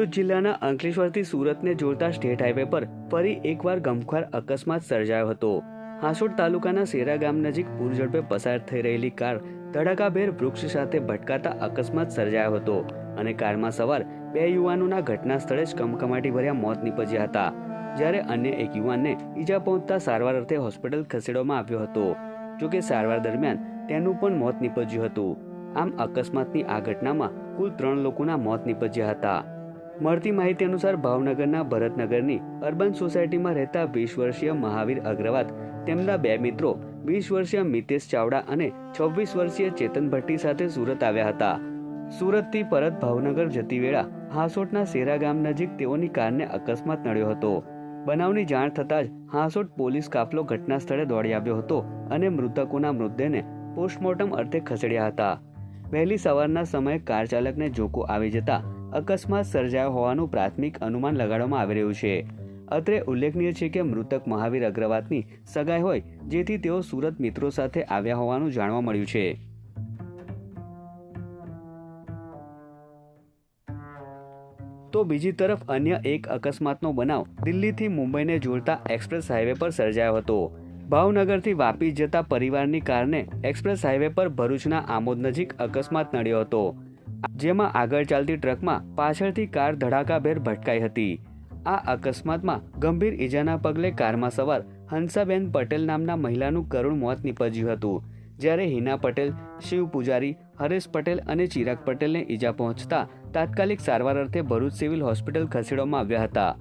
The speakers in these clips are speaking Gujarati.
ભરૂચ જિલ્લાના અંકલેશ્વરથી સુરતને જોડતા સ્ટેટ હાઈવે પર ફરી એકવાર ગમખ્વાર અકસ્માત સર્જાયો હતો। હાંસોટ તાલુકાના સેરા ગામ નજીક પૂર ઝડપે પસાર થઈ રહેલી કાર ધડાકાભેર વૃક્ષ સાથે ભટકાતા અકસ્માત સર્જાયો હતો અને કારમાં સવાર બે યુવાનોના ઘટના સ્થળે જ કમકમાટીભર્યા મોત નીપજ્યા હતા, જ્યારે અન્ય એક યુવાનને ઈજા પહોંચતા સારવાર અર્થે હોસ્પિટલ ખસેડવામાં આવ્યો હતો। જોકે સારવાર દરમિયાન તેનું પણ મોત નીપજ્યું હતું। આમ અકસ્માતની આ ઘટનામાં કુલ 3 લોકોના મોત નીપજ્યા હતા। મળતી માહિતી અનુસાર ભાવનગરના ભરતનગરની અર્બન સોસાયટીમાં રહેતા 20 વર્ષીય મહાવીર અગ્રવાલ તેમના 2 મિત્રો 20 વર્ષીય મિતેશ ચાવડા અને 26 વર્ષીય ચેતન ભટ્ટી સાથે સુરત આવ્યા હતા। સુરતથી પરત ભાવનગર જતી વેળા હાંસોટના સેરા ગામ નજીક તેઓની કારને અકસ્માત નડ્યો હતો। બનાવની જાણ થતાં જ હાંસોટ પોલીસ કાફલો ઘટના સ્થળે દોડી આવ્યો હતો અને મૃતકોના મૃતદેહને પોસ્ટમોર્ટમ અર્થે ખસેડ્યા હતા। વહેલી સવારના સમયે કાર ચાલકને જોકો આવી જતા અકસ્માત સર્જાયો હોવાનું પ્રાથમિક અનુમાન લગાડવામાં આવી રહ્યું છે। અત્રે ઉલ્લેખનીય છે કે મૃતક મહાવીર અગ્રવાલની સગાઈ હોય, જેથી તેઓ સુરત મિત્રો સાથે આવ્યા હોવાનું જાણવા મળ્યું છે। તો બીજી તરફ અન્ય એક અકસ્માતનો બનાવ દિલ્હીથી મુંબઈને જોડતા એક્સપ્રેસ હાઈવે પર સર્જાયો હતો। ભાવનગરથી વાપી જતા પરિવારની કારને એક્સપ્રેસ હાઈવે પર ભરૂચના આમોદ નજીક અકસ્માત નડ્યો હતો, જેમાં આગળ ચાલતી ટ્રકમાં પાછળથી કાર ધડાકાભેર ભટકાઈ હતી। આ અકસ્માતમાં ગંભીર ઈજાના પગલે કારમાં સવાર હંસાબેન પટેલ નામના મહિલાનું કરુણ મોત નીપજ્યું હતું, જ્યારે હિના પટેલ, શિવ પૂજારી, હરેશ પટેલ અને ચિરાગ પટેલને ઈજા પહોંચતા તાત્કાલિક સારવાર અર્થે ભરૂચ સિવિલ હોસ્પિટલ ખસેડવામાં આવ્યા હતા।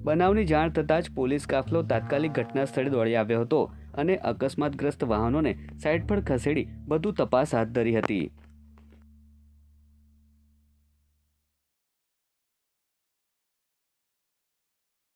બનાવની જાણ થતાં જ પોલીસ કાફલો તાત્કાલિક ઘટના સ્થળે દોડી આવ્યો હતો અને અકસ્માતગ્રસ્ત વાહનોને સાઈડ પર ખસેડી વધુ તપાસ હાથ ધરી હતી।